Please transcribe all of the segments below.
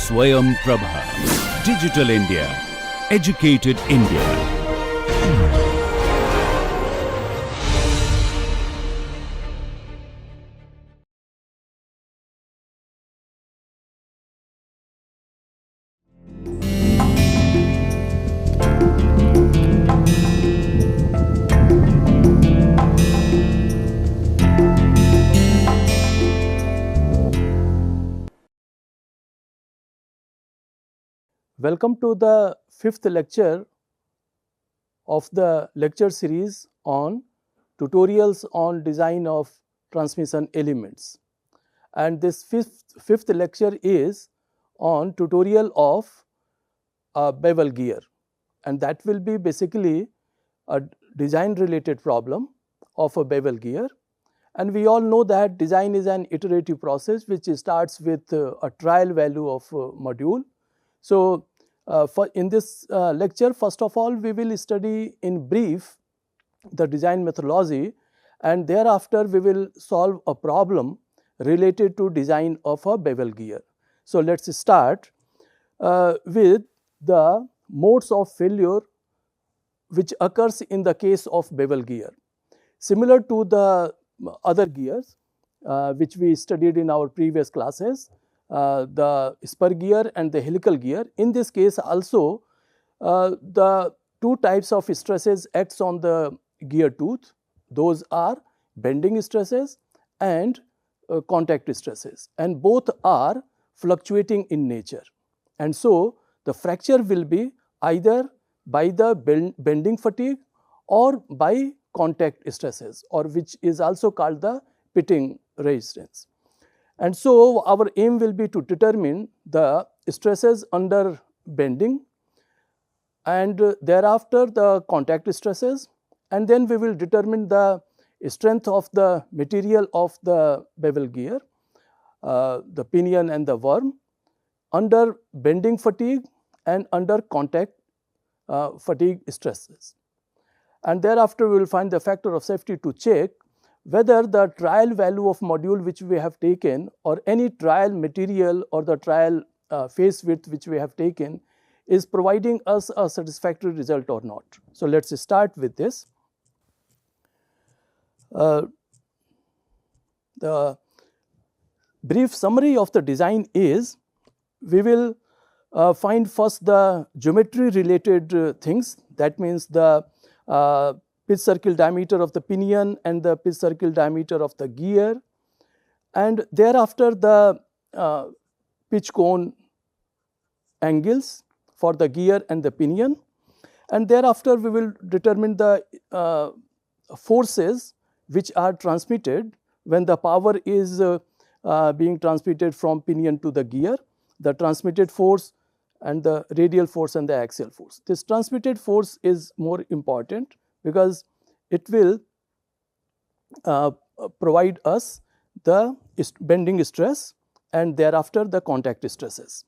Swayam Prabha. Digital India. Educated India. Welcome to the fifth lecture of the lecture series on tutorials on design of transmission elements. And this fifth lecture is on tutorial of a bevel gear, and that will be basically a design related problem of a bevel gear. And we all know that design is an iterative process which starts with a trial value of module. So, in this lecture, first of all, we will study in brief the design methodology, and thereafter we will solve a problem related to design of a bevel gear. So, let us start with the modes of failure which occurs in the case of bevel gear. Similar to the other gears which we studied in our previous classes, the spur gear and the helical gear. In this case also, the two types of stresses acts on the gear tooth. Those are bending stresses and contact stresses, and both are fluctuating in nature. And so, the fracture will be either by the bending fatigue or by contact stresses, or which is also called the pitting resistance. And so, our aim will be to determine the stresses under bending, and thereafter the contact stresses, and then we will determine the strength of the material of the bevel gear, the pinion and the worm, under bending fatigue and under contact fatigue stresses. And thereafter we will find the factor of safety to check whether the trial value of module which we have taken, or any trial material or the trial face width which we have taken, is providing us a satisfactory result or not. So, let us start with this. The brief summary of the design is, we will find first the geometry related things, that means the pitch circle diameter of the pinion and the pitch circle diameter of the gear, and thereafter the pitch cone angles for the gear and the pinion, and thereafter we will determine the forces which are transmitted when the power is being transmitted from pinion to the gear, the transmitted force and the radial force and the axial force. This transmitted force is more important because it will provide us the bending stress and thereafter the contact stresses.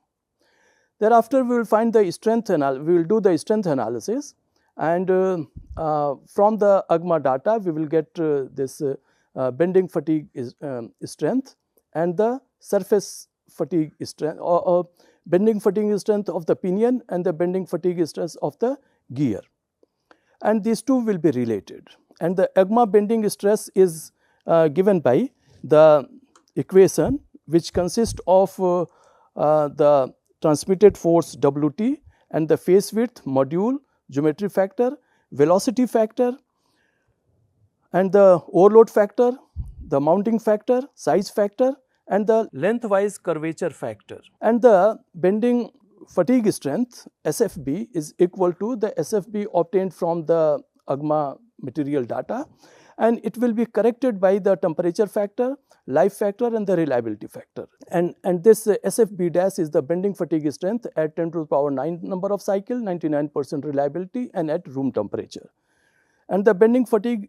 Thereafter we will find the strength, we will do the strength analysis, and from the AGMA data we will get this bending fatigue strength and the surface fatigue strength, or bending fatigue strength of the pinion and the bending fatigue stress of the gear, and these two will be related. And the AGMA bending stress is given by the equation which consists of the transmitted force Wt and the face width, module, geometry factor, velocity factor, and the overload factor, the mounting factor, size factor, and the lengthwise curvature factor. And the bending fatigue strength SFB is equal to the SFB obtained from the AGMA material data, and it will be corrected by the temperature factor, life factor, and the reliability factor. And this SFB dash is the bending fatigue strength at 10 to the power 9 number of cycle, 99% reliability, and at room temperature. And the bending fatigue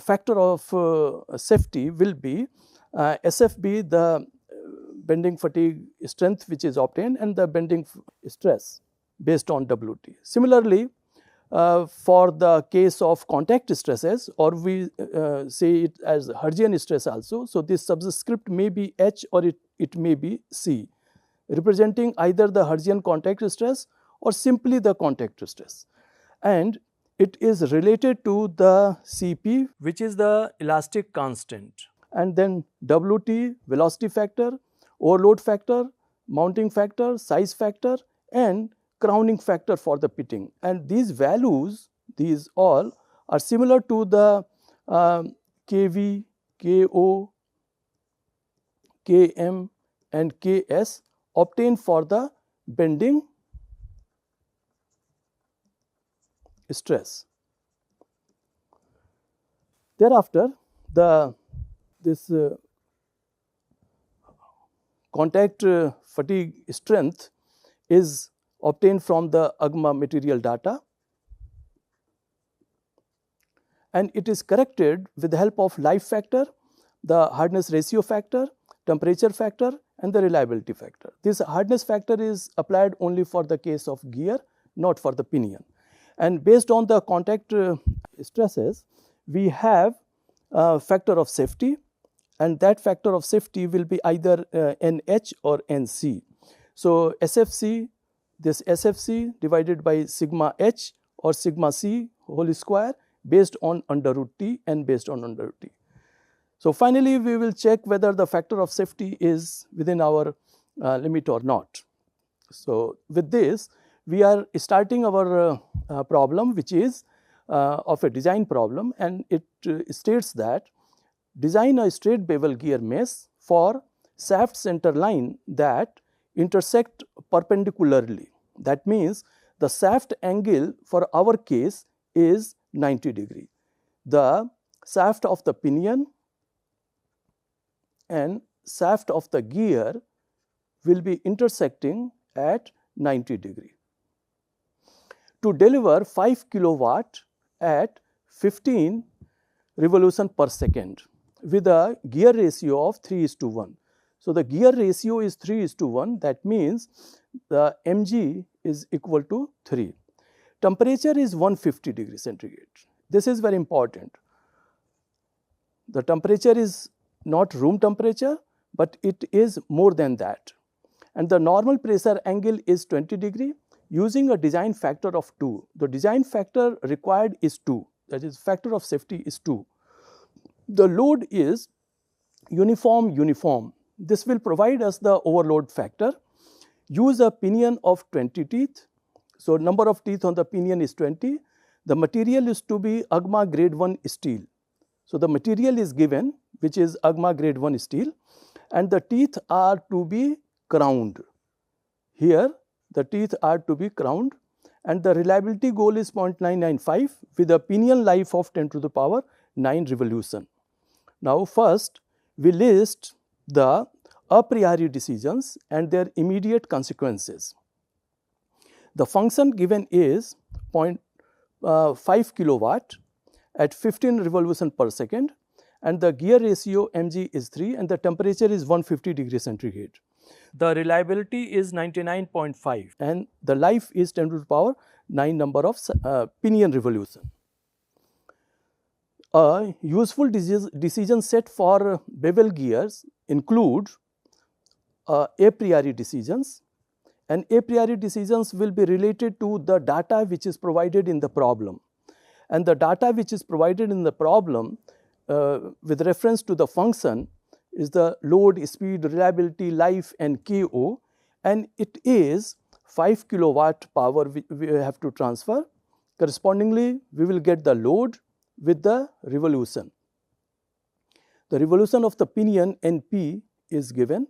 factor of safety will be SFB, the bending fatigue strength which is obtained, and the bending stress based on Wt. Similarly, for the case of contact stresses, or we say it as Hertzian stress also. So, this subscript may be H or it may be C. representing either the Hertzian contact stress or simply the contact stress. And it is related to the Cp, which is the elastic constant, and then Wt, velocity factor, overload factor, mounting factor, size factor, and crowning factor for the pitting. And these values, these all are similar to the Kv, Ko, Km and Ks obtained for the bending stress. Thereafter, this contact fatigue strength is obtained from the AGMA material data, and it is corrected with the help of life factor, the hardness ratio factor, temperature factor and the reliability factor. This hardness factor is applied only for the case of gear, not for the pinion. And based on the contact stresses, we have a factor of safety, and that factor of safety will be either NH or NC. So SFC, this SFC divided by sigma H or sigma C whole square based on under root T and based on under root T. So finally, we will check whether the factor of safety is within our limit or not. So with this, we are starting our problem, which is of a design problem, and it states that design a straight bevel gear mesh for shaft center line that intersect perpendicularly. That means the shaft angle for our case is 90 degree. The shaft of the pinion and shaft of the gear will be intersecting at 90 degree. To deliver 5 kilowatt at 15 revolution per second with a gear ratio of 3:1. So the gear ratio is 3:1, that means the mg is equal to 3. Temperature is 150 degree centigrade. This is very important. The temperature is not room temperature, but it is more than that. And the normal pressure angle is 20 degree using a design factor of 2. The design factor required is 2, that is factor of safety is 2. The load is uniform. This will provide us the overload factor. Use a pinion of 20 teeth. So number of teeth on the pinion is 20. The material is to be AGMA grade 1 steel. So the material is given, which is AGMA grade 1 steel, and the teeth are to be crowned. Here the teeth are to be crowned, and the reliability goal is 0.995 with a pinion life of 10 to the power 9 revolution. Now first we list the a priori decisions and their immediate consequences. The function given is 0.5 kilowatt at 15 revolution per second, and the gear ratio mg is 3 and the temperature is 150 degree centigrade. The reliability is 99.5 and the life is 10 to the power 9 number of pinion revolution. A useful decision set for bevel gears includes a priori decisions, and a priori decisions will be related to the data which is provided in the problem. And the data which is provided in the problem with reference to the function is the load, speed, reliability, life and KO, and it is 5 kilowatt power we have to transfer. Correspondingly, we will get the load with the revolution. The revolution of the pinion NP is given.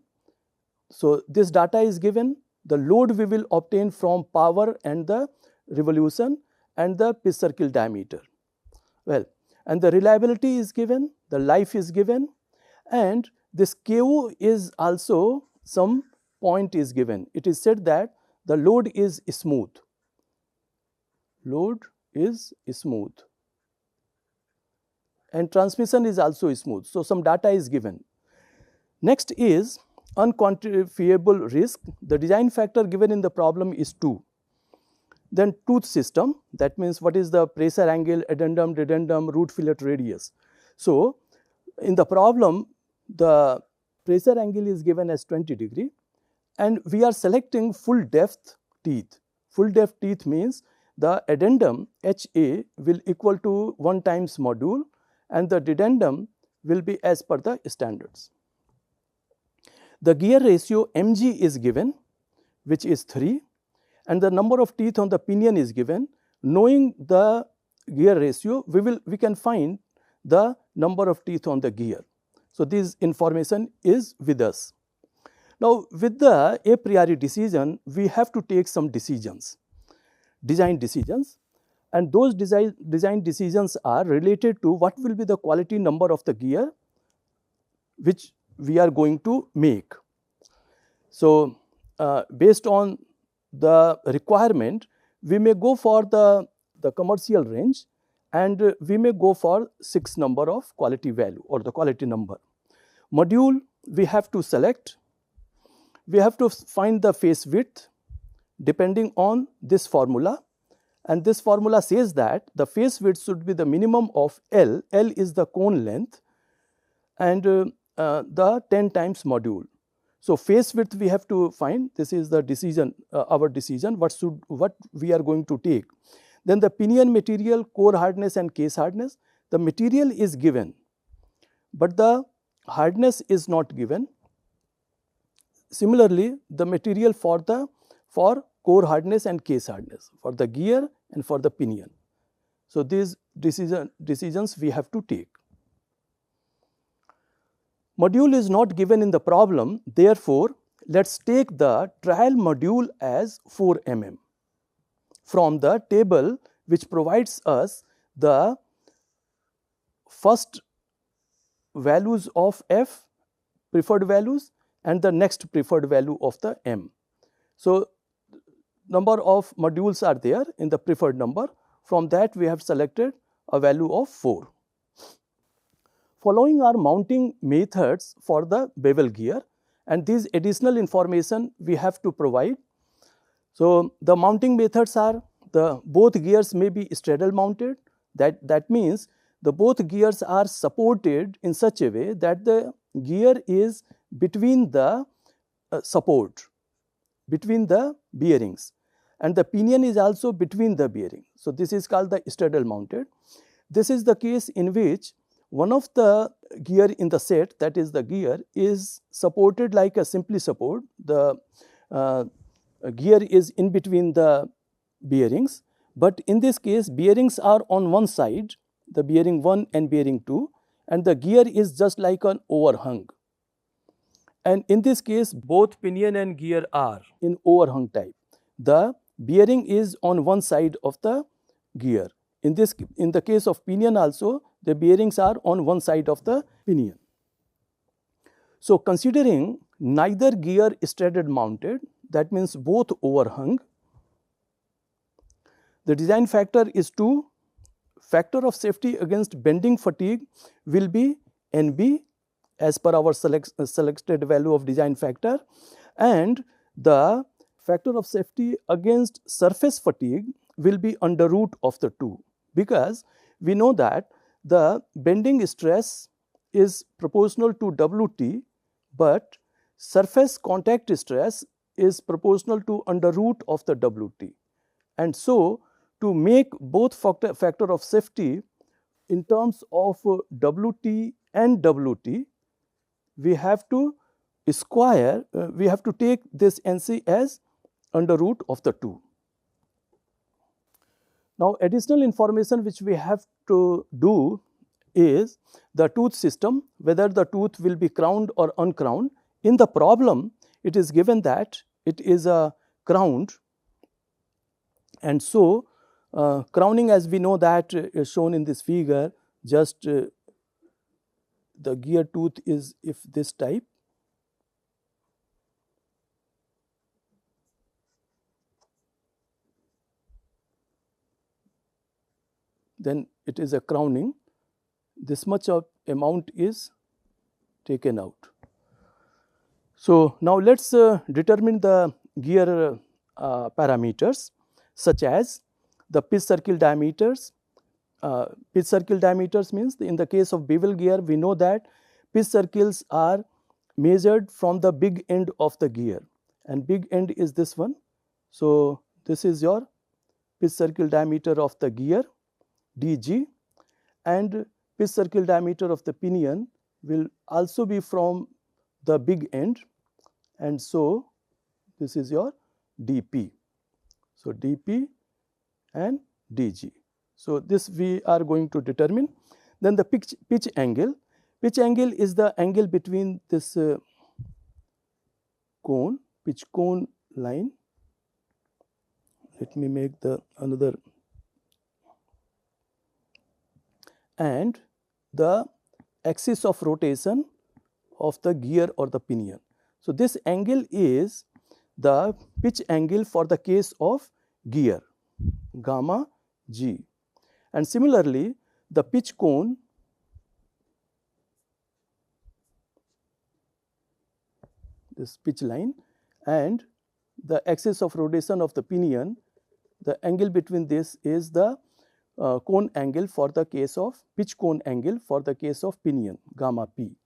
So this data is given. The load we will obtain from power and the revolution and the pitch circle diameter. Well, and the reliability is given, the life is given, and this KO is also some point is given. It is said that the load is smooth. Load is smooth. And transmission is also smooth. So some data is given. Next is unquantifiable risk. The design factor given in the problem is 2. Then tooth system, that means what is the pressure angle, addendum, dedendum, root fillet radius. So in the problem, the pressure angle is given as 20 degree and we are selecting full depth teeth. Full depth teeth means the addendum HA will equal to 1 times module and the dedendum will be as per the standards. The gear ratio mg is given, which is 3, and the number of teeth on the pinion is given. Knowing the gear ratio, we can find the number of teeth on the gear. So this information is with us. Now with the a priori decision, we have to take some decisions, design decisions, and those design decisions are related to what will be the quality number of the gear which we are going to make. So based on the requirement, we may go for the commercial range, and we may go for 6 number of quality value or the quality number. Module we have to select. We have to find the face width depending on this formula, and this formula says that the face width should be the minimum of L. L is the cone length, and the 10 times module. So face width we have to find. This is the decision, our decision, what we are going to take. Then the pinion material, core hardness and case hardness. The material is given, but the hardness is not given. Similarly, the material for core hardness and case hardness, for the gear and for the pinion. So these decisions we have to take. Module is not given in the problem, therefore, let us take the trial module as 4 mm from the table which provides us the first values of F, preferred values, and the next preferred value of the M. So number of modules are there in the preferred number. From that we have selected a value of 4. Following are mounting methods for the bevel gear, and these additional information we have to provide. So the mounting methods are, both gears may be straddle mounted. That means the both gears are supported in such a way that the gear is between the support, between the bearings, and the pinion is also between the bearing. So this is called the straddle mounted. This is the case in which one of the gear in the set, that is the gear, is supported like a simply support. The gear is in between the bearings, but in this case bearings are on one side, the bearing 1 and bearing 2, and the gear is just like an overhung. And in this case both pinion and gear are in overhung type. The bearing is on one side of the gear. In the case of pinion also, the bearings are on one side of the pinion. So considering neither gear straddle mounted, that means both overhung, the design factor is 2. Factor of safety against bending fatigue will be NB as per our selected value of design factor, and the factor of safety against surface fatigue will be under root of the 2, because we know that the bending stress is proportional to WT, but surface contact stress is proportional to under root of the WT. And so to make both factor of safety in terms of WT and WT, we have to we have to take this NC as under root of the 2. Now additional information which we have to do is the tooth system, whether the tooth will be crowned or uncrowned. In the problem it is given that it is crowned, and so crowning, as we know, that is shown in this figure. Just the gear tooth is if this type, then it is a crowning. This much of amount is taken out. So now let us determine the gear parameters, such as the pitch circle diameters. Pitch circle diameters means, in the case of bevel gear, we know that pitch circles are measured from the big end of the gear, and big end is this one. So this is your pitch circle diameter of the gear dg, and pitch circle diameter of the pinion will also be from the big end, and so this is your dp. So dp and dg. So this we are going to determine. Then the pitch angle. Pitch angle is the angle between this cone, pitch cone line. Let me make the another, and the axis of rotation of the gear or the pinion. So this angle is the pitch angle for the case of gear, gamma g. And similarly, the pitch cone, this pitch line, and the axis of rotation of the pinion, the angle between this is the cone angle for the case of pitch cone angle for the case of pinion, gamma p.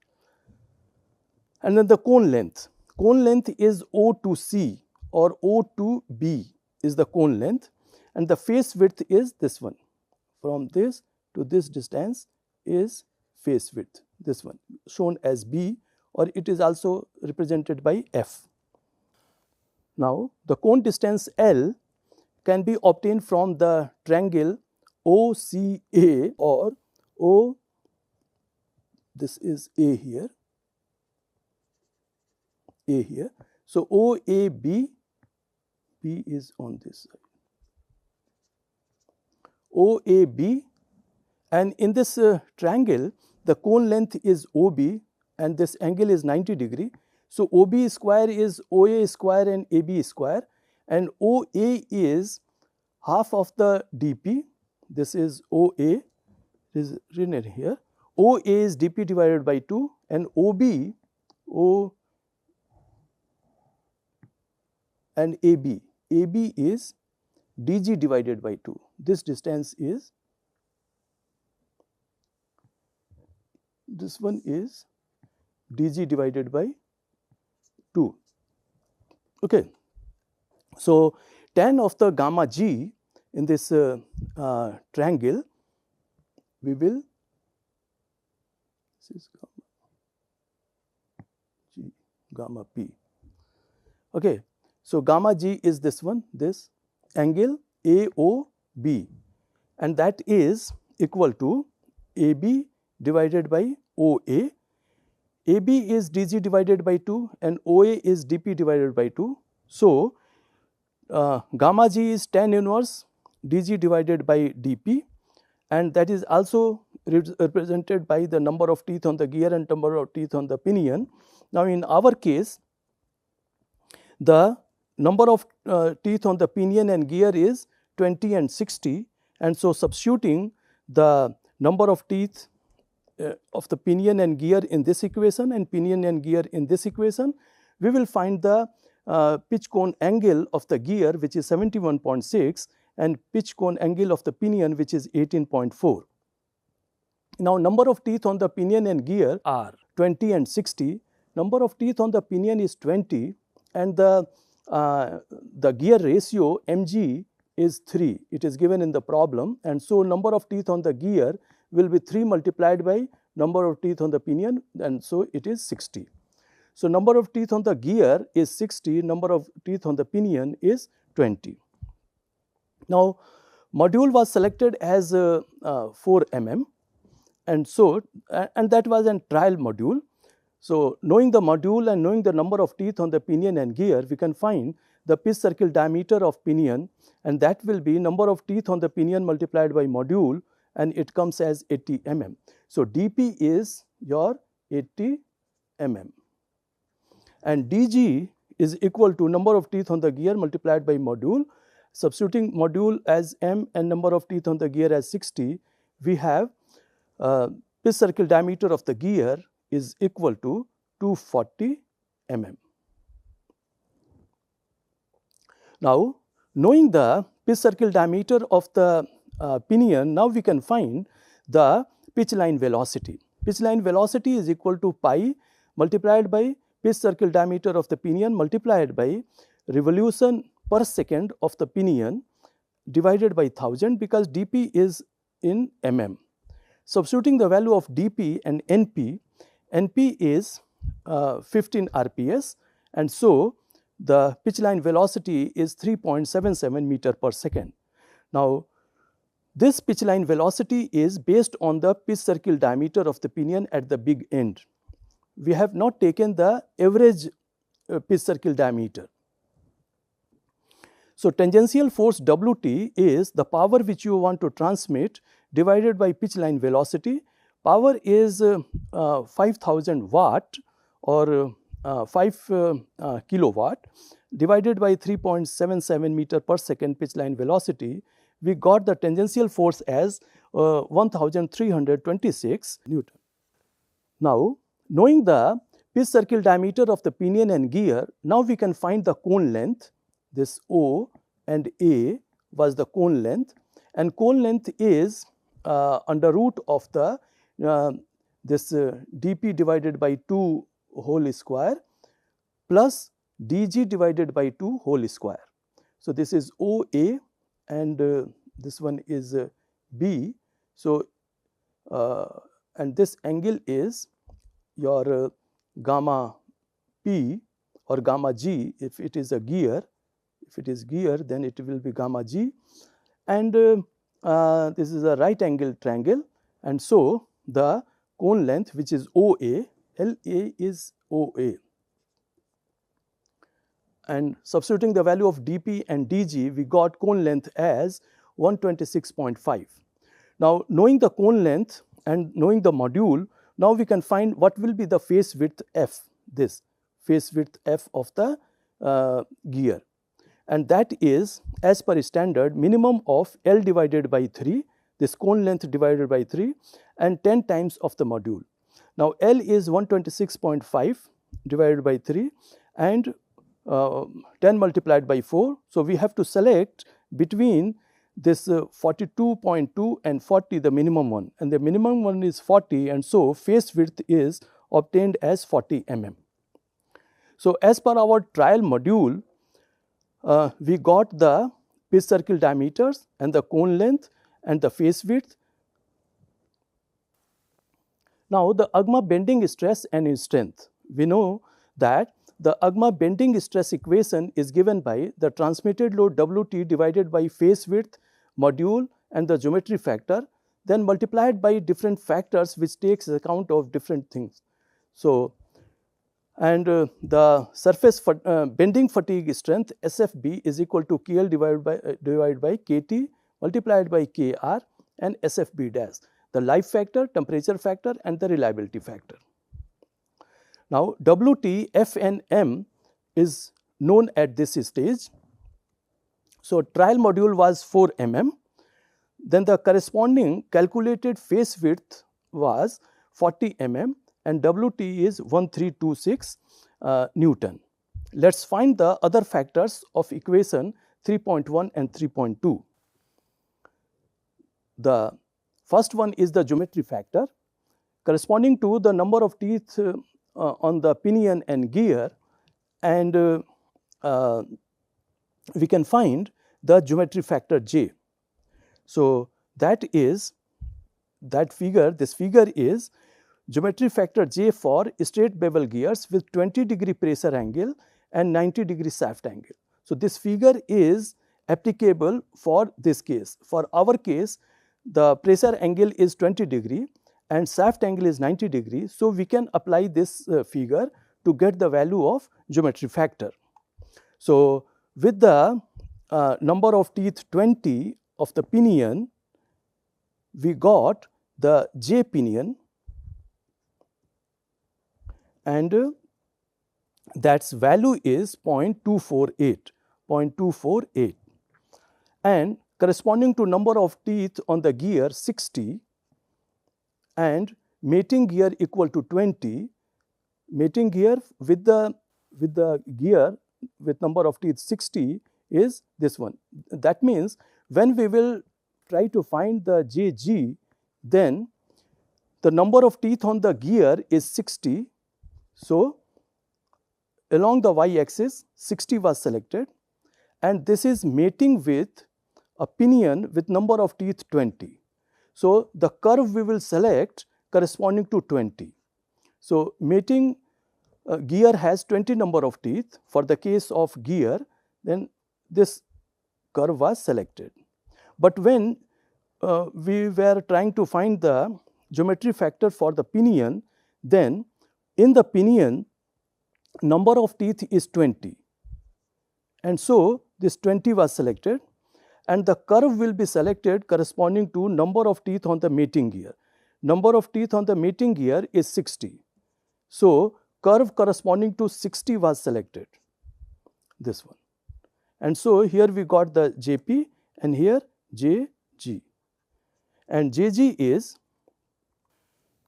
And then the cone length. Cone length is O to C or O to B is the cone length, and the face width is this one. From this to this distance is face width, this one shown as B, or it is also represented by F. Now the cone distance L can be obtained from the triangle OCA or O, this is A here, A here. So OAB, B is on this side, OAB, and in this triangle the cone length is OB and this angle is 90 degree. So OB square is OA square and AB square, and OA is half of the DP. This is OA, is written here. OA is DP divided by 2, and OB, O and AB, AB is DG divided by 2. This distance is, this one is DG divided by 2. Okay. So tan of the gamma g in this triangle, we will, this is gamma g, gamma p. Okay. So gamma g is this one, this angle AOB, and that is equal to AB divided by OA. AB is DG divided by 2 and OA is DP divided by 2. So gamma g is tan inverse DG divided by DP, and that is also represented by the number of teeth on the gear and number of teeth on the pinion. Now in our case, the number of teeth on the pinion and gear is 20 and 60, and so substituting the number of teeth of the pinion and gear in this equation and pinion and gear in this equation, we will find the pitch cone angle of the gear, which is 71.6, and pitch cone angle of the pinion, which is 18.4. Now number of teeth on the pinion and gear are 20 and 60. Number of teeth on the pinion is 20, and the gear ratio mg is 3. It is given in the problem, and so number of teeth on the gear will be 3 multiplied by number of teeth on the pinion, and so it is 60. So number of teeth on the gear is 60, number of teeth on the pinion is 20. Now module was selected as 4 mm, and so and that was a trial module. So knowing the module and knowing the number of teeth on the pinion and gear, we can find the pitch circle diameter of pinion, and that will be number of teeth on the pinion multiplied by module, and it comes as 80 mm. So dp is your 80 mm, and dg is equal to number of teeth on the gear multiplied by module. Substituting module as m and number of teeth on the gear as 60, we have pitch circle diameter of the gear is equal to 240 mm. Now knowing the pitch circle diameter of the pinion, now we can find the pitch line velocity. Pitch line velocity is equal to pi multiplied by pitch circle diameter of the pinion multiplied by revolution per second of the pinion divided by 1000, because dp is in mm. Substituting the value of dp and np, np is 15 rps, and so the pitch line velocity is 3.77 meter per second. Now, this pitch line velocity is based on the pitch circle diameter of the pinion at the big end. We have not taken the average pitch circle diameter. So, tangential force Wt is the power which you want to transmit divided by pitch line velocity. Power is 5000 watt or 5 kilowatt divided by 3.77 meter per second pitch line velocity. We got the tangential force as 1326 Newton. Now, knowing the pitch circle diameter of the pinion and gear, now we can find the cone length. This O and A was the cone length, and cone length is under root of the this dp divided by 2 whole square plus dg divided by 2 whole square. So, this is OA and this one is B. So, and this angle is your gamma P or gamma G if it is a gear. If it is gear, then it will be gamma G, and this is a right angle triangle, and so the cone length which is OA, LA is OA, and substituting the value of dp and dg, we got cone length as 126.5. Now, knowing the cone length and knowing the module, now we can find what will be the face width f, this face width f of the gear, and that is as per standard minimum of L divided by 3, this cone length divided by 3, and 10 times of the module. Now, L is 126.5 divided by 3 and 10 multiplied by 4. So, we have to select between this 42.2 and 40, the minimum one, and the minimum one is 40, and so face width is obtained as 40 mm. So, as per our trial module, we got the pitch circle diameters and the cone length and the face width. Now, the AGMA bending stress and strength. We know that the AGMA bending stress equation is given by the transmitted load Wt divided by face width, module and the geometry factor, then multiplied by different factors which takes account of different things. So, and the surface bending fatigue strength SFB is equal to KL divided by KT multiplied by KR and SFB dash, the life factor, temperature factor and the reliability factor. Now, Wt, F and M is known at this stage. So, trial module was 4 mm, then the corresponding calculated face width was 40 mm and Wt is 1326 Newton. Let us find the other factors of equation 3.1 and 3.2. The first one is the geometry factor corresponding to the number of teeth on the pinion and gear, and we can find the geometry factor J. So, that is that figure, this figure is geometry factor J for straight bevel gears with 20° pressure angle and 90° shaft angle. So, this figure is applicable for this case. For our case, the pressure angle is 20° and shaft angle is 90°. So, we can apply this figure to get the value of geometry factor. So, with the number of teeth 20 of the pinion, we got the J pinion, and that's value is 0.248, and corresponding to number of teeth on the gear 60 and mating gear equal to 20, mating gear with the gear with number of teeth 60 is this one. That means, when we will try to find the JG, then the number of teeth on the gear is 60. So, along the y-axis 60 was selected, and this is mating with a pinion with number of teeth 20. So, the curve we will select corresponding to 20. So, mating gear has 20 number of teeth. For the case of gear, then this curve was selected. But when we were trying to find the geometry factor for the pinion, then in the pinion number of teeth is 20, and so this 20 was selected, and the curve will be selected corresponding to number of teeth on the mating gear. Number of teeth on the mating gear is 60. So, curve corresponding to 60 was selected, this one. And so, here we got the JP and here JG, and JG is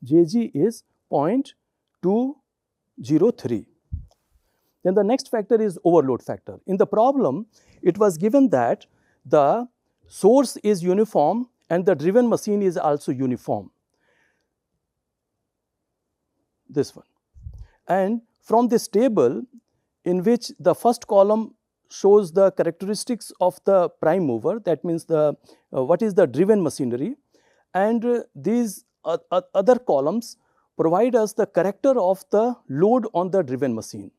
0.203. Then the next factor is overload factor. In the problem, it was given that the source is uniform and the driven machine is also uniform, this one. And from this table, in which the first column shows the characteristics of the prime mover, that means the what is the driven machinery, and these other columns provide us the character of the load on the driven machine.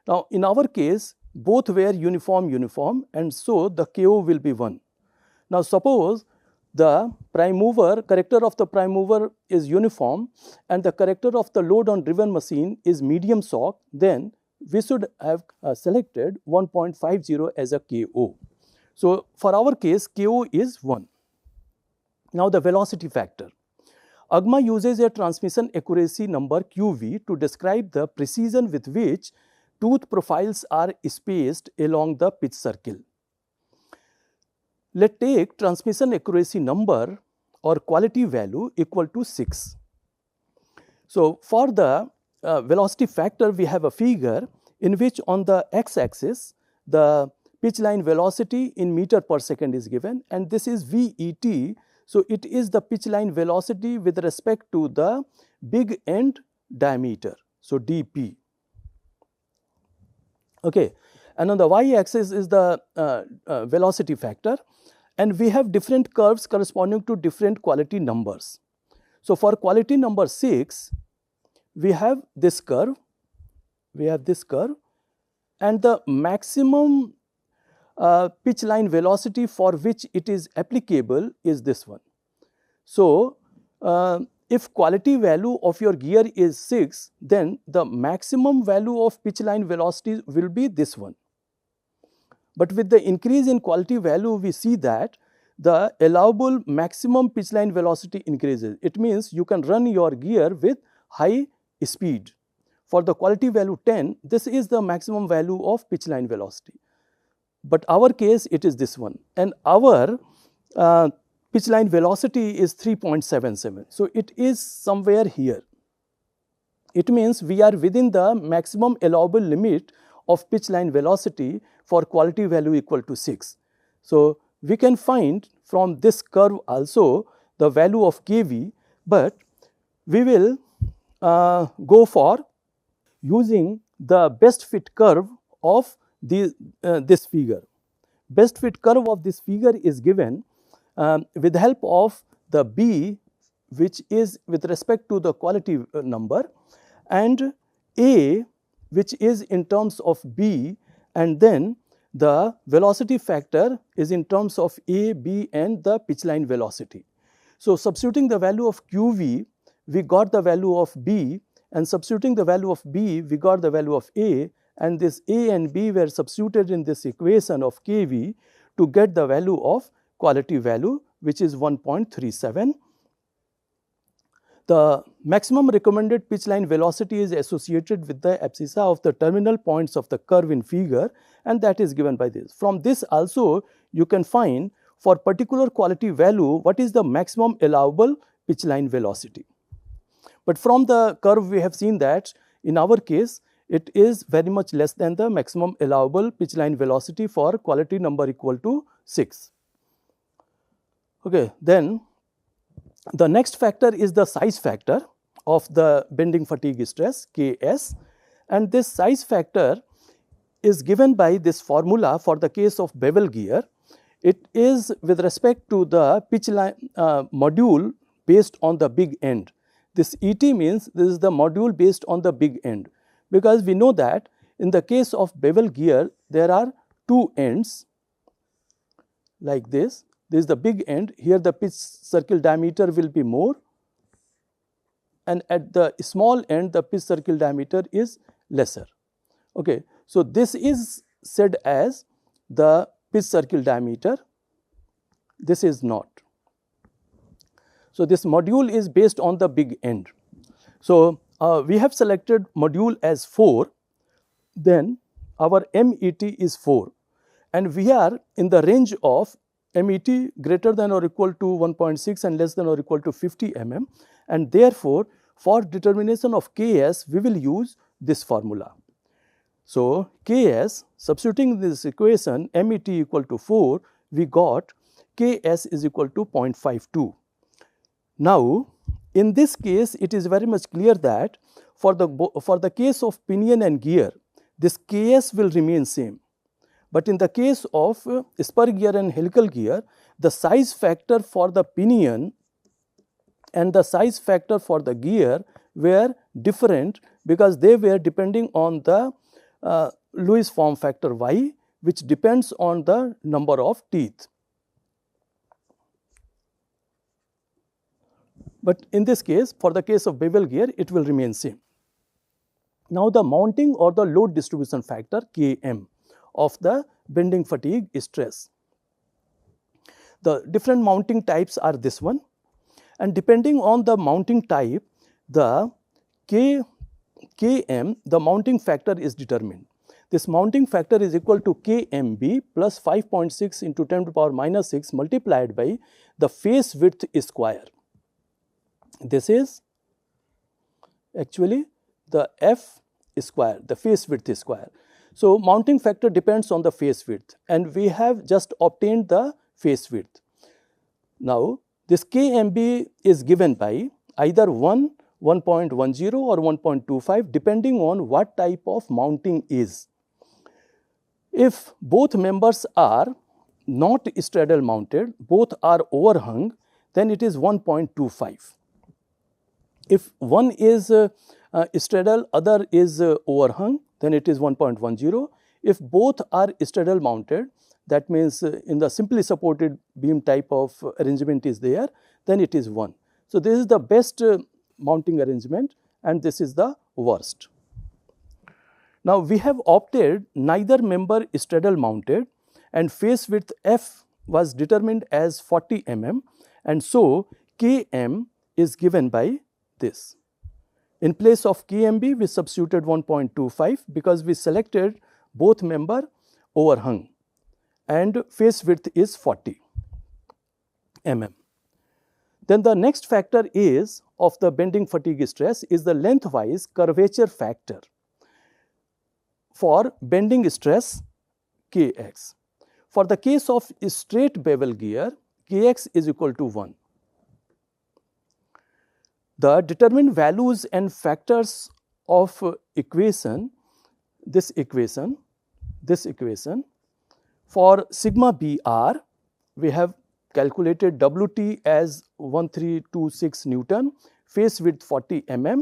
Now, in our case, both were uniform, and so the KO will be 1. Now, suppose the prime mover, character of the prime mover is uniform and the character of the load on driven machine is medium shock, then we should have selected 1.50 as a KO. So, for our case, KO is 1. Now, the velocity factor. AGMA uses a transmission accuracy number QV to describe the precision with which tooth profiles are spaced along the pitch circle. Let's take transmission accuracy number or quality value equal to 6. So, for the velocity factor, we have a figure in which on the x-axis the pitch line velocity in meter per second is given, and this is VET. So, it is the pitch line velocity with respect to the big end diameter, so dP. Okay. And on the y-axis is the velocity factor, and we have different curves corresponding to different quality numbers. So, for quality number 6, we have this curve, and the maximum pitch line velocity for which it is applicable is this one. So, if quality value of your gear is 6, then the maximum value of pitch line velocity will be this one. But with the increase in quality value, we see that the allowable maximum pitch line velocity increases. It means you can run your gear with high speed. For the quality value 10, this is the maximum value of pitch line velocity. But our case, it is this one, and our pitch line velocity is 3.77. So, it is somewhere here. It means we are within the maximum allowable limit of pitch line velocity for quality value equal to 6. So, we can find from this curve also the value of KV, but we will go for using the best fit curve of this figure. Best fit curve of this figure is given with the help of the B, which is with respect to the quality number, and A, which is in terms of B, and then the velocity factor is in terms of A, B, and the pitch line velocity. So, substituting the value of QV, we got the value of B, and substituting the value of B, we got the value of A, and this A and B were substituted in this equation of KV to get the value of quality value, which is 1.37. The maximum recommended pitch line velocity is associated with the abscissa of the terminal points of the curve in figure, and that is given by this. From this also you can find for particular quality value what is the maximum allowable pitch line velocity. But from the curve we have seen that in our case it is very much less than the maximum allowable pitch line velocity for quality number equal to 6. Okay, then the next factor is the size factor of the bending fatigue stress, Ks, and this size factor is given by this formula for the case of bevel gear. It is with respect to the pitch line module based on the big end. This ET means this is the module based on the big end, because we know that in the case of bevel gear there are two ends like this. This is the big end, here the pitch circle diameter will be more, and at the small end the pitch circle diameter is lesser. Okay. So, this is said as the pitch circle diameter, this is not. So, this module is based on the big end. So, we have selected module as 4, then our MET is 4, and we are in the range of MET greater than or equal to 1.6 and less than or equal to 50 mm, and therefore, for determination of Ks we will use this formula. So, Ks, substituting this equation MET equal to 4, we got Ks is equal to 0.52. Now, in this case it is very much clear that for the case of pinion and gear, this Ks will remain same. But in the case of spur gear and helical gear, the size factor for the pinion and the size factor for the gear were different, because they were depending on the Lewis form factor Y, which depends on the number of teeth. But in this case, for the case of bevel gear, it will remain same. Now, the mounting or the load distribution factor Km of the bending fatigue stress. The different mounting types are this one, and depending on the mounting type, the Km, the mounting factor is determined. This mounting factor is equal to Kmb plus 5.6 into 10 to the power minus 6 multiplied by the face width square. This is actually the F square, the face width square. So, mounting factor depends on the face width, and we have just obtained the face width. Now, this Kmb is given by either 1, 1.10 or 1.25 depending on what type of mounting is. If both members are not straddle mounted, both are overhung, then it is 1.25. If one is straddle, other is overhung, then it is 1.10. If both are straddle mounted, that means in the simply supported beam type of arrangement is there, then it is 1. So, this is the best mounting arrangement, and this is the worst. Now, we have opted neither member straddle mounted, and face width F was determined as 40 mm, and so Km is given by this. In place of Kmb, we substituted 1.25 because we selected both member overhung, and face width is 40 mm. Then the next factor is of the bending fatigue stress is the lengthwise curvature factor for bending stress Kx. For the case of straight bevel gear, Kx is equal to 1. The determined values and factors of equation, this equation, for sigma Br, we have calculated Wt as 1326 Newton, face width 40 mm,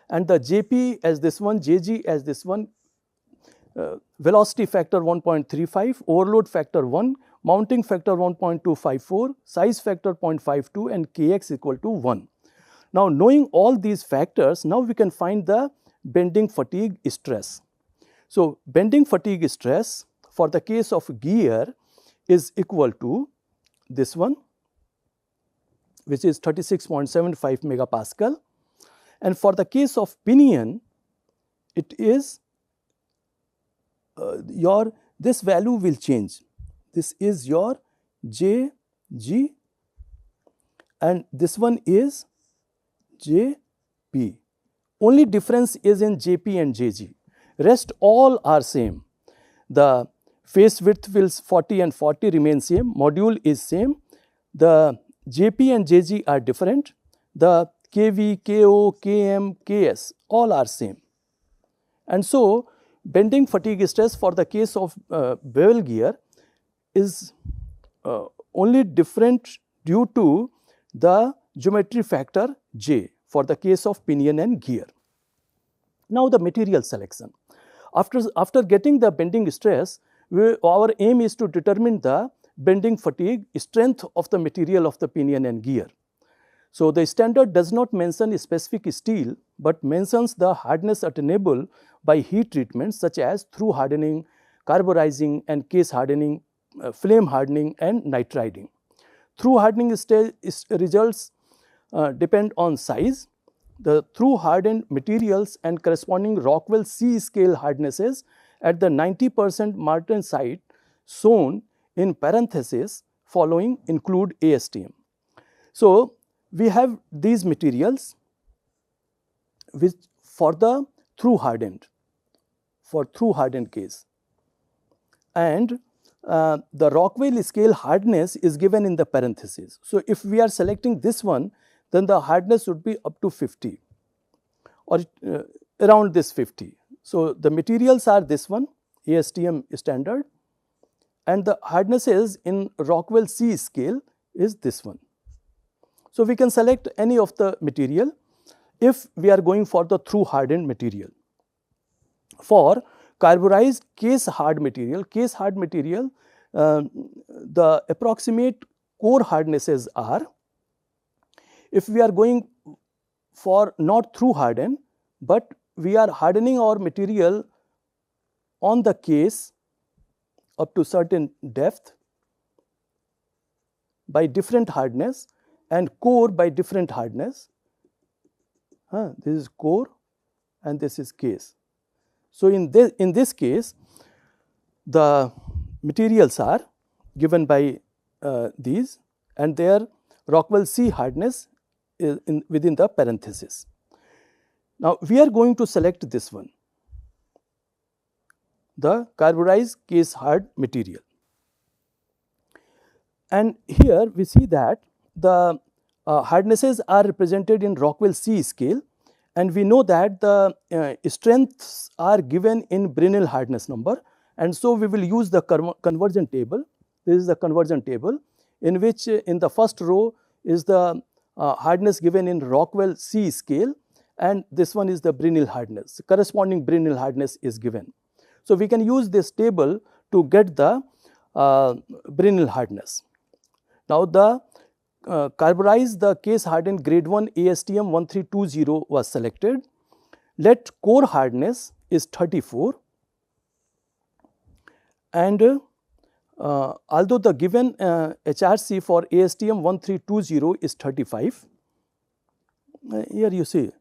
and the Jp as this one, Jg as this one, velocity factor 1.35, overload factor 1, mounting factor 1.254, size factor 0.52 and Kx equal to 1. Now, knowing all these factors, now we can find the bending fatigue stress. So, bending fatigue stress for the case of gear is equal to this one, which is 36.75 megapascal, and for the case of pinion, it is this value will change. This is your Jg and this one is Jp. Only difference is in Jp and Jg. Rest all are same. The face width will 40 and 40 remain same. Module is same. The Jp and Jg are different. The Kv, Ko, Km, Ks all are same. And so, bending fatigue stress for the case of bevel gear is only different due to the geometry factor J for the case of pinion and gear. Now, the material selection. After getting the bending stress, our aim is to determine the bending fatigue strength of the material of the pinion and gear. So, the standard does not mention a specific steel, but mentions the hardness attainable by heat treatments such as through hardening, carburizing and case hardening, flame hardening and nitriding. Through hardening results depend on size. The through hardened materials and corresponding Rockwell C scale hardnesses at the 90% martensite shown in parentheses following include ASTM. So, we have these materials which for the through hardened case, and the Rockwell scale hardness is given in the parentheses. So, if we are selecting this one, then the hardness would be up to 50 or around this 50. So, the materials are this one ASTM standard, and the hardnesses in Rockwell C scale is this one. So, we can select any of the material if we are going for the through hardened material. For carburized case hard material, the approximate core hardnesses are, if we are going for not through harden, but we are hardening our material on the case up to certain depth by different hardness and core by different hardness. This is core and this is case. So, in this case, the materials are given by these and their Rockwell C hardness is within the parenthesis. Now, we are going to select this one, the carburized case hard material. And here we see that the hardnesses are represented in Rockwell C scale, and we know that the strengths are given in Brinell hardness number, and so we will use the conversion table. This is the conversion table in which in the first row is the hardness given in Rockwell C scale, and this one is the Brinell hardness. Corresponding Brinell hardness is given. So, we can use this table to get the Brinell hardness. Now, the carburized the case hardened grade 1 ASTM 1320 was selected. Let core hardness is 34, and although the given HRC for ASTM 1320 is 35, here you see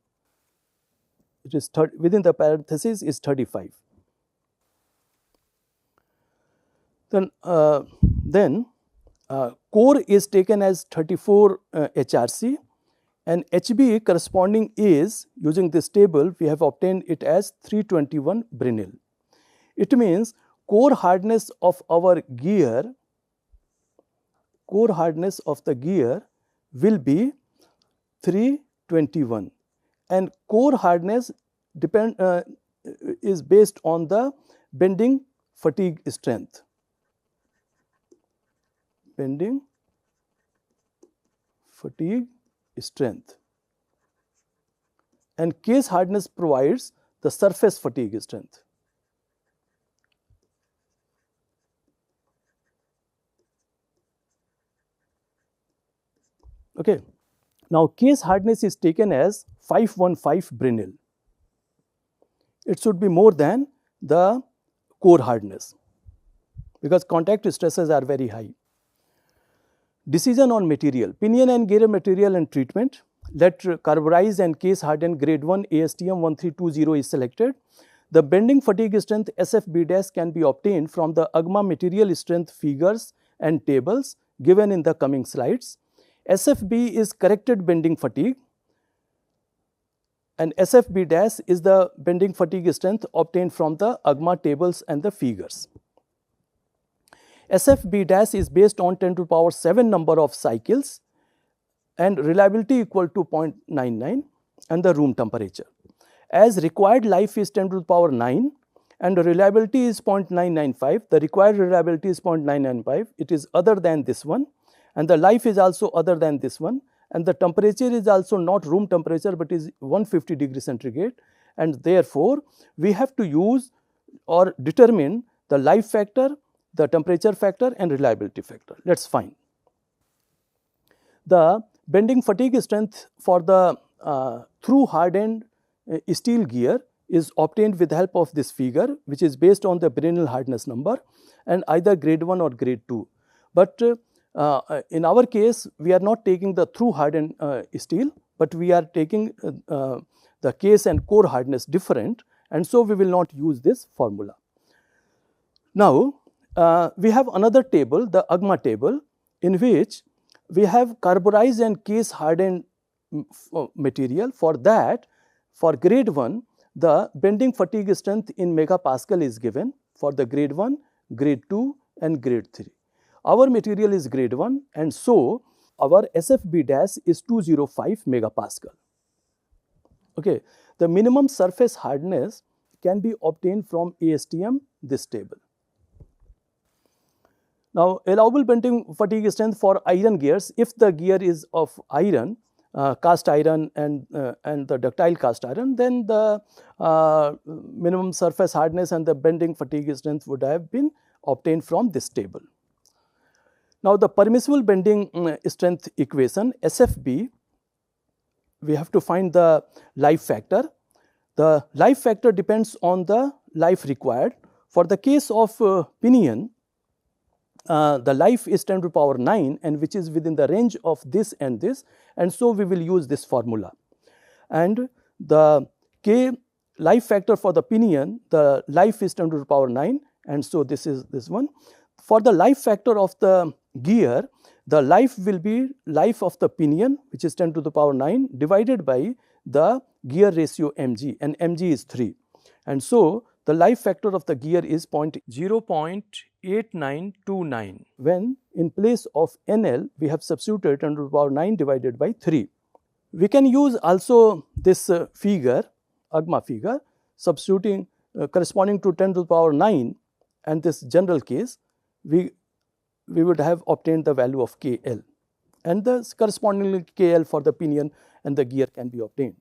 it is within the parenthesis is 35. Then core is taken as 34 HRC, and HB corresponding is, using this table we have obtained it as 321 Brinell. It means core hardness of our gear, will be 321, and core hardness is based on the bending fatigue strength. Bending fatigue strength, and case hardness provides the surface fatigue strength. Okay. Now, case hardness is taken as 515 Brinell. It should be more than the core hardness because contact stresses are very high. Decision on material, pinion and gear material and treatment. Let carburized and case hardened grade 1 ASTM 1320 is selected. The bending fatigue strength SFB- can be obtained from the AGMA material strength figures and tables given in the coming slides. SFB is corrected bending fatigue, and SFB- is the bending fatigue strength obtained from the AGMA tables and the figures. SFB- is based on 10 to the power 7 number of cycles, and reliability equal to 0.99 and the room temperature. As required life is 10 to the power 9 and the reliability is 0.995, the required reliability is 0.995, it is other than this one, and the life is also other than this one, and the temperature is also not room temperature but is 150 degrees centigrade, and therefore we have to use or determine the life factor, the temperature factor and reliability factor. Let us find. The bending fatigue strength for the through hardened steel gear is obtained with the help of this figure, which is based on the Brinell hardness number and either grade 1 or grade 2. But in our case, we are not taking the through hardened steel, but we are taking the case and core hardness different, and so we will not use this formula. Now, we have another table, the AGMA table, in which we have carburized and case hardened material. For that, for grade 1, the bending fatigue strength in megapascal is given for the grade 1, grade 2 and grade 3. Our material is grade 1 and so our SFB dash is 205 megapascal. Okay. The minimum surface hardness can be obtained from ASTM, this table. Now, allowable bending fatigue strength for iron gears, if the gear is of iron, cast iron and the ductile cast iron, then the minimum surface hardness and the bending fatigue strength would have been obtained from this table. Now, the permissible bending strength equation SFB, we have to find the life factor. The life factor depends on the life required. For the case of pinion, the life is 10 to the power 9 and which is within the range of this, and so we will use this formula. And the K life factor for the pinion, the life is 10 to the power 9 and so this is this one. For the life factor of the gear, the life will be life of the pinion, which is 10 to the power 9 divided by the gear ratio mg, and mg is 3. And so, the life factor of the gear is 0.8929 when in place of NL we have substituted 10 to the power 9 divided by 3. We can use also this figure, AGMA figure, substituting corresponding to 10 to the power 9 and this general case, we would have obtained the value of KL, and the correspondingly KL for the pinion and the gear can be obtained.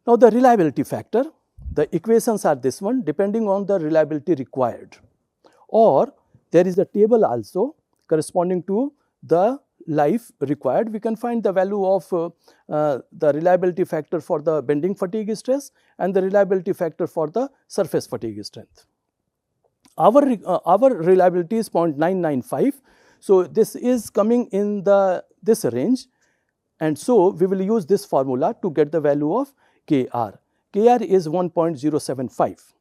Now, the reliability factor, the equations are this one depending on the reliability required, or there is a table also corresponding to the life required. We can find the value of the reliability factor for the bending fatigue stress and the reliability factor for the surface fatigue strength. Our reliability is 0.995. So, this is coming in this range, and so we will use this formula to get the value of Kr. Kr is 1.075.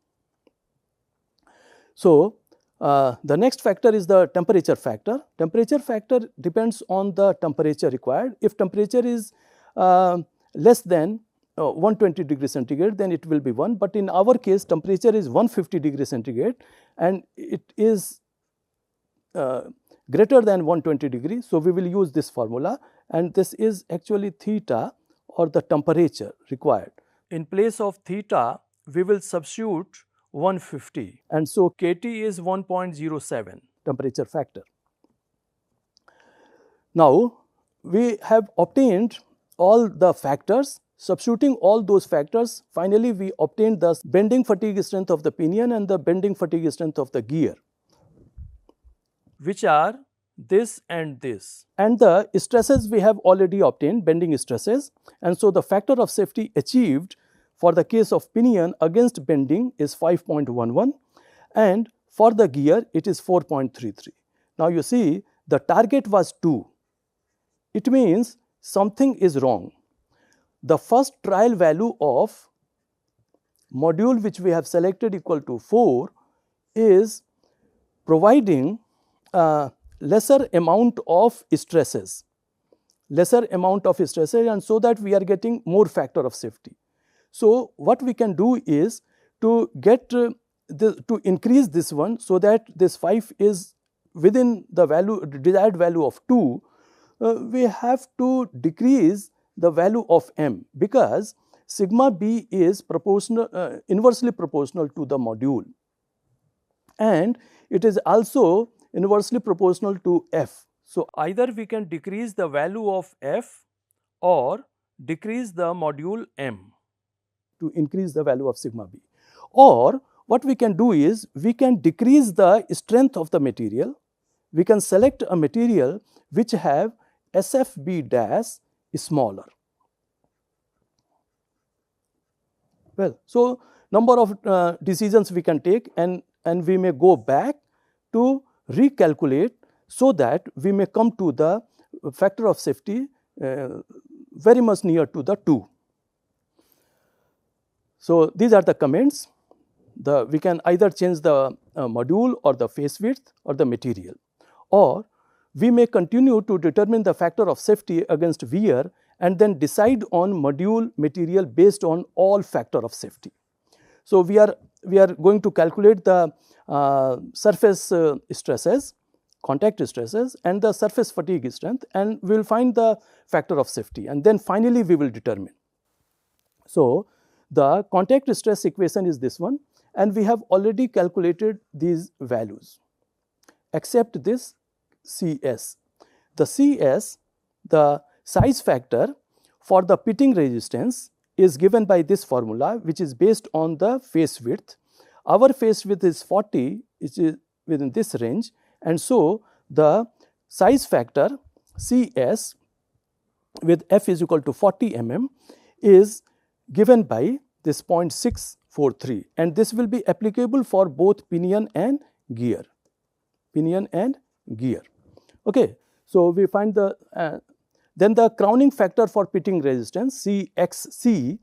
So, the next factor is the temperature factor. Temperature factor depends on the temperature required. If temperature is less than 120 degrees centigrade, then it will be 1, but in our case temperature is 150 degrees centigrade and it is greater than 120 degrees. So, we will use this formula, and this is actually theta or the temperature required. In place of theta, we will substitute 150, and so Kt is 1.07 temperature factor. Now, we have obtained all the factors. Substituting all those factors, finally we obtained the bending fatigue strength of the pinion and the bending fatigue strength of the gear, which are this and this. And the stresses we have already obtained, bending stresses, and so the factor of safety achieved for the case of pinion against bending is 5.11 and for the gear it is 4.33. Now, you see the target was 2. It means something is wrong. The first trial value of module which we have selected equal to 4 is providing lesser amount of stresses, and so that we are getting more factor of safety. So, what we can do is to get to increase this one, so that this 5 is within the value desired value of 2. we have to decrease the value of m, because sigma b is inversely proportional to the module, and it is also inversely proportional to f. So, either we can decrease the value of f or decrease the module m to increase the value of sigma b. Or what we can do is, we can decrease the strength of the material. We can select a material which have SFB dash smaller. Well, so number of decisions we can take, and we may go back to recalculate, so that we may come to the factor of safety very much near to the 2. So, these are the comments. We can either change the module or the face width or the material, or we may continue to determine the factor of safety against wear and then decide on module material based on all factor of safety. So, we are going to calculate the surface stresses, contact stresses, and the surface fatigue strength, and we will find the factor of safety, and then finally we will determine. So, the contact stress equation is this one, and we have already calculated these values, except this CS. The CS, the size factor for the pitting resistance, is given by this formula, which is based on the face width. Our face width is 40, which is within this range, and so the size factor CS with F is equal to 40 mm is given by this 0.643, and this will be applicable for both pinion and gear. Okay. So, we find then the crowning factor for pitting resistance CXC,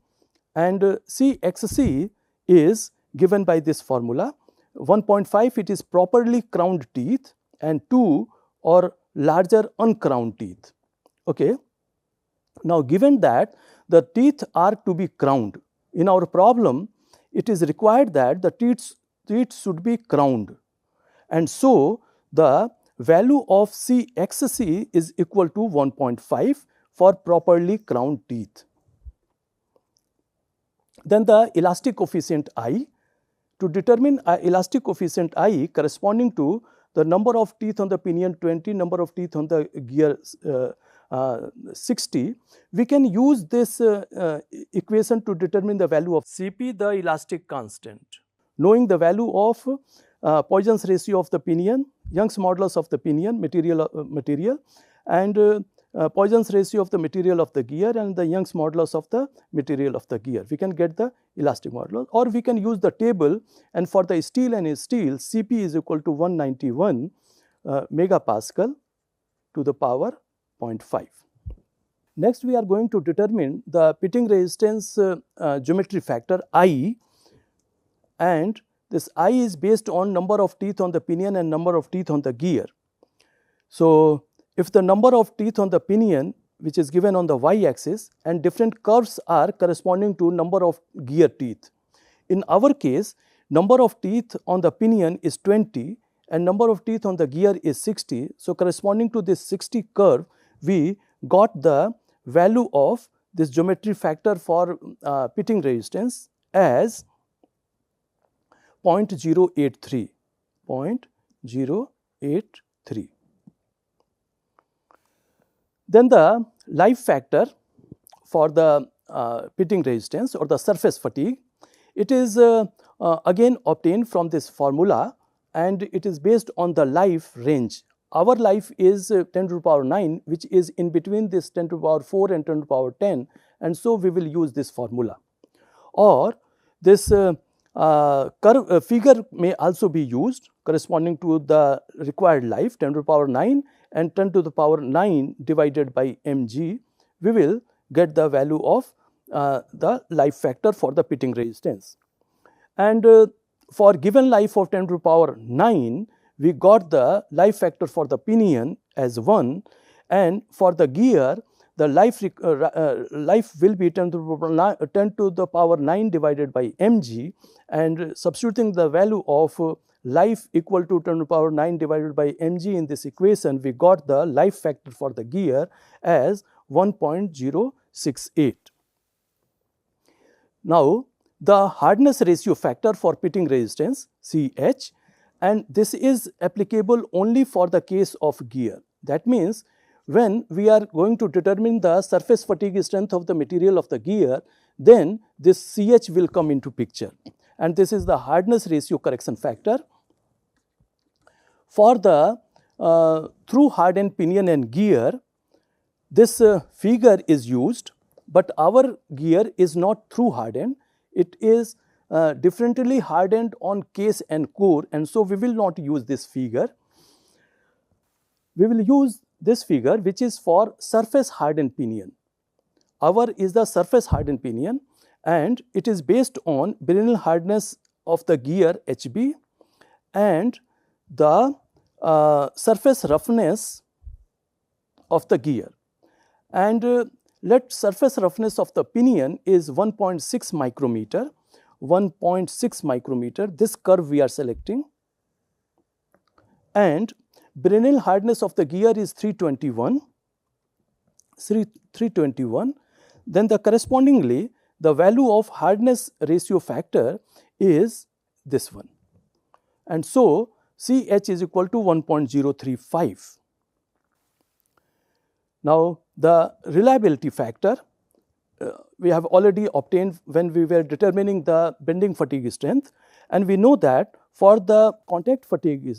and CXC is given by this formula. 1.5 it is properly crowned teeth, and 2 or larger uncrowned teeth. Okay. Now, given that the teeth are to be crowned, in our problem it is required that the teeth should be crowned, and so the value of CXC is equal to 1.5 for properly crowned teeth. Then the elastic coefficient I. To determine elastic coefficient I corresponding to the number of teeth on the pinion 20, number of teeth on the gear 60, we can use this equation to determine the value of Cp, the elastic constant. Knowing the value of Poisson's ratio of the pinion, Young's modulus of the pinion material, and Poisson's ratio of the material of the gear, and the Young's modulus of the material of the gear. We can get the elastic modulus, or we can use the table, and for the steel and steel, Cp is equal to 191 megapascal to the power 0.5. Next, we are going to determine the pitting resistance geometry factor I, and this I is based on number of teeth on the pinion and number of teeth on the gear. So, if the number of teeth on the pinion, which is given on the y axis, and different curves are corresponding to number of gear teeth. In our case, number of teeth on the pinion is 20 and number of teeth on the gear is 60. So, corresponding to this 60 curve, we got the value of this geometry factor for pitting resistance as 0.083. Then the life factor for the pitting resistance or the surface fatigue, it is again obtained from this formula, and it is based on the life range. Our life is 10 to the power 9, which is in between this 10 to the power 4 and 10 to the power 10, and so we will use this formula. Or this figure may also be used corresponding to the required life 10 to the power 9 and 10 to the power 9 divided by mg. We will get the value of the life factor for the pitting resistance. And for given life of 10 to the power 9, we got the life factor for the pinion as 1, and for the gear the life will be 10 to the power 9 divided by mg, and substituting the value of life equal to 10 to the power 9 divided by mg in this equation, we got the life factor for the gear as 1.068. Now, the hardness ratio factor for pitting resistance CH, and this is applicable only for the case of gear. That means, when we are going to determine the surface fatigue strength of the material of the gear, then this CH will come into picture, and this is the hardness ratio correction factor. For the through hardened pinion and gear, this figure is used, but our gear is not through hardened, it is differently hardened on case and core, and so we will not use this figure. We will use this figure which is for surface hardened pinion. Our is the surface hardened pinion, and it is based on Brinell hardness of the gear HB and the surface roughness of the gear. And let surface roughness of the pinion is 1.6 micrometer, 1.6 micrometer, this curve we are selecting, and Brinell hardness of the gear is 321, then the correspondingly the value of hardness ratio factor is this one, and so CH is equal to 1.035. Now, the reliability factor we have already obtained when we were determining the bending fatigue strength, and we know that for the contact fatigue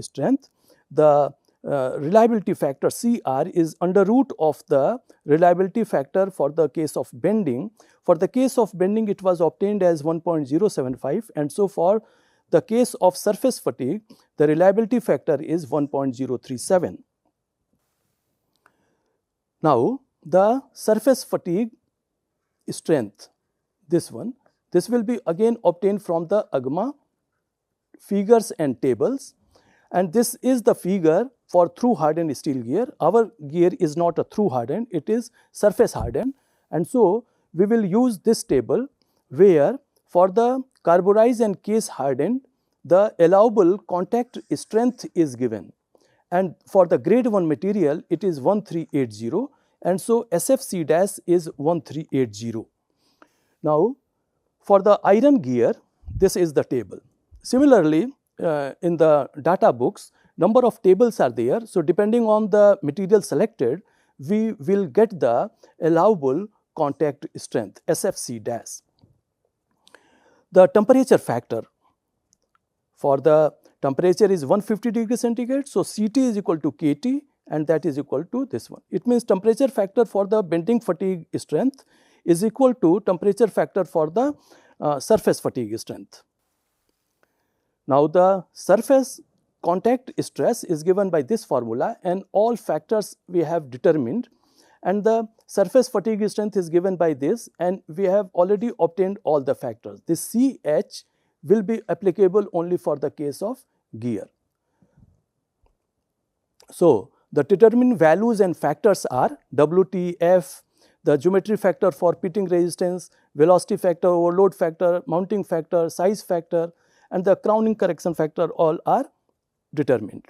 strength, the reliability factor CR is under root of the reliability factor for the case of bending. For the case of bending, it was obtained as 1.075, and so for the case of surface fatigue, the reliability factor is 1.037. Now, the surface fatigue strength, this one, this will be again obtained from the AGMA figures and tables, and this is the figure for through hardened steel gear. Our gear is not a through hardened, it is surface hardened, and so we will use this table where for the carburized and case hardened, the allowable contact strength is given, and for the grade 1 material it is 1380, and so SFC dash is 1380. Now, for the iron gear, this is the table. Similarly, in the data books, number of tables are there. So, depending on the material selected, we will get the allowable contact strength SFC dash. The temperature factor for the temperature is 150 degrees centigrade. So, CT is equal to KT, and that is equal to this one. It means temperature factor for the bending fatigue strength is equal to temperature factor for the surface fatigue strength. Now, the surface contact stress is given by this formula, and all factors we have determined, and the surface fatigue strength is given by this, and we have already obtained all the factors. This CH will be applicable only for the case of gear. So, the determined values and factors are WTF, the geometry factor for pitting resistance, velocity factor, overload factor, mounting factor, size factor, and the crowning correction factor all are determined.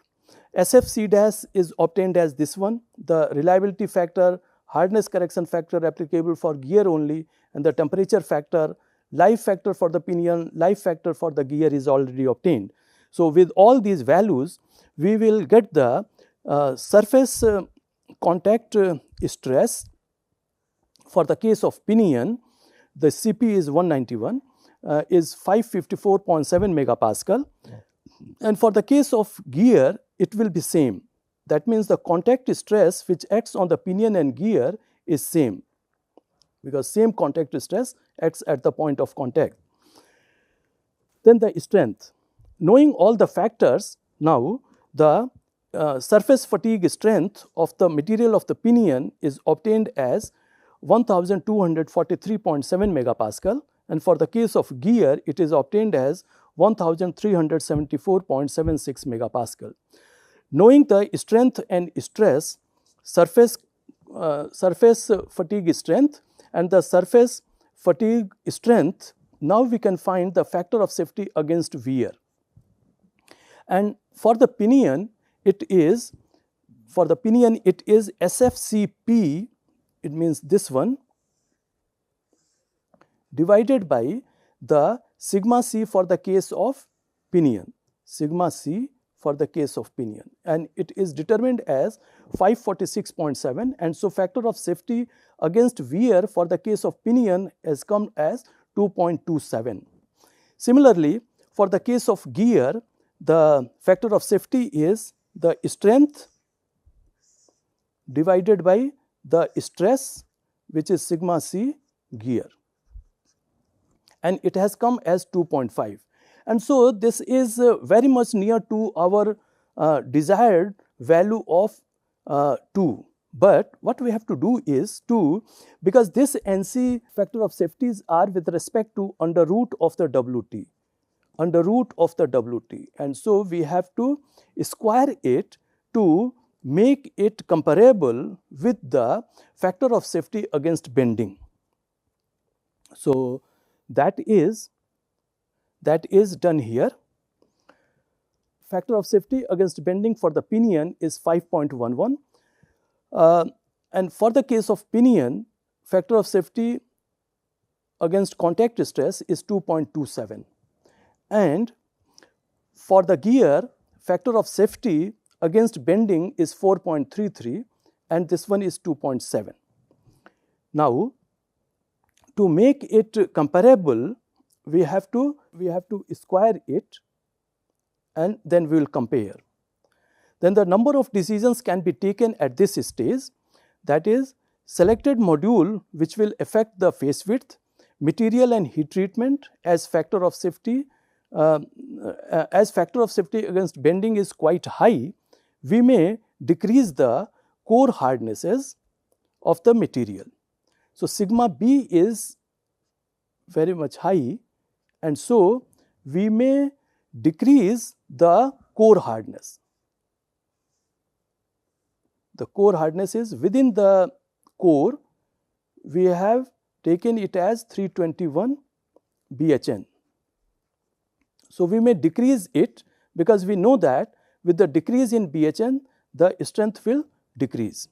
SFC dash is obtained as this one, the reliability factor, hardness correction factor applicable for gear only, and the temperature factor, life factor for the pinion, life factor for the gear is already obtained. So, with all these values, we will get the surface contact stress for the case of pinion. The CP is 191, is 554.7 megapascal, and for the case of gear, it will be same. That means the contact stress which acts on the pinion and gear is same, because same contact stress acts at the point of contact. Then the strength. Knowing all the factors, now the surface fatigue strength of the material of the pinion is obtained as 1243.7 megapascal, and for the case of gear, it is obtained as 1374.76 megapascal. Knowing the strength and stress, surface fatigue strength and the surface fatigue strength, now we can find the factor of safety against wear. And for the pinion it is SFCP, it means this one, divided by the sigma c for the case of pinion, sigma c for the case of pinion, and it is determined as 546.7, and so factor of safety against wear for the case of pinion has come as 2.27. Similarly, for the case of gear, the factor of safety is the strength divided by the stress, which is sigma c gear, and it has come as 2.5. And so this is very much near to our desired value of 2. But what we have to do is because this NC factor of safeties are with respect to under root of the WT, and so we have to square it to make it comparable with the factor of safety against bending. So that is done here. Factor of safety against bending for the pinion is 5.11, and for the case of pinion, factor of safety against contact stress is 2.27, and for the gear, factor of safety against bending is 4.33, and this one is 2.7. Now, to make it comparable, we have to square it, and then we will compare. Then the number of decisions can be taken at this stage, that is, selected module which will affect the face width, material and heat treatment as factor of safety. As factor of safety against bending is quite high, we may decrease the core hardnesses of the material. So sigma B is very much high, and so we may decrease the core hardness. The core hardness is within the core, we have taken it as 321 BHN. So we may decrease it because we know that with the decrease in BHN, the strength will decrease.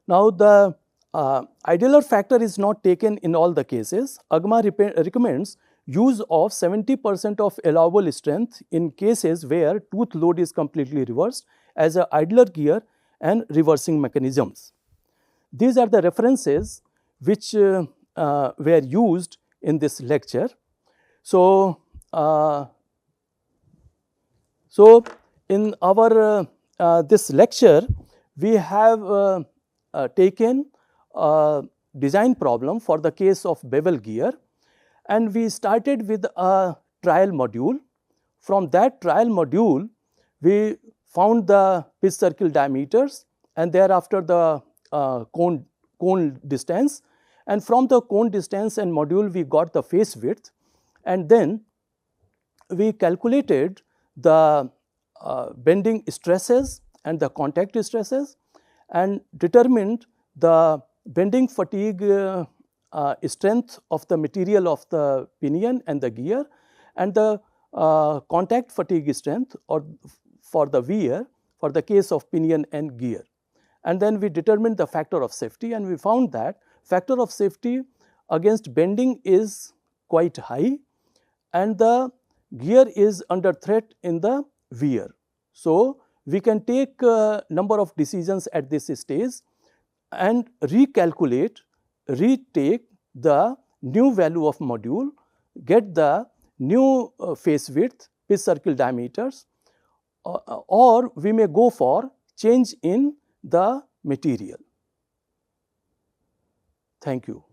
Now, the idealer factor is not taken in all the cases. AGMA recommends use of 70% of allowable strength in cases where tooth load is completely reversed as a idler gear and reversing mechanisms. These are the references which were used in this lecture. So in our this lecture, we have taken a design problem for the case of bevel gear, and we started with a trial module. From that trial module, we found the pitch circle diameters, and thereafter the cone distance, and from the cone distance and module we got the face width, and then we calculated the bending stresses and the contact stresses, and determined the bending fatigue strength of the material of the pinion and the gear, and the contact fatigue strength or for the wear for the case of pinion and gear. And then we determined the factor of safety, and we found that factor of safety against bending is quite high, and the gear is under threat in the wear. So we can take a number of decisions at this stage and recalculate, retake the new value of module, get the new face width, pitch circle diameters, or we may go for change in the material. Thank you.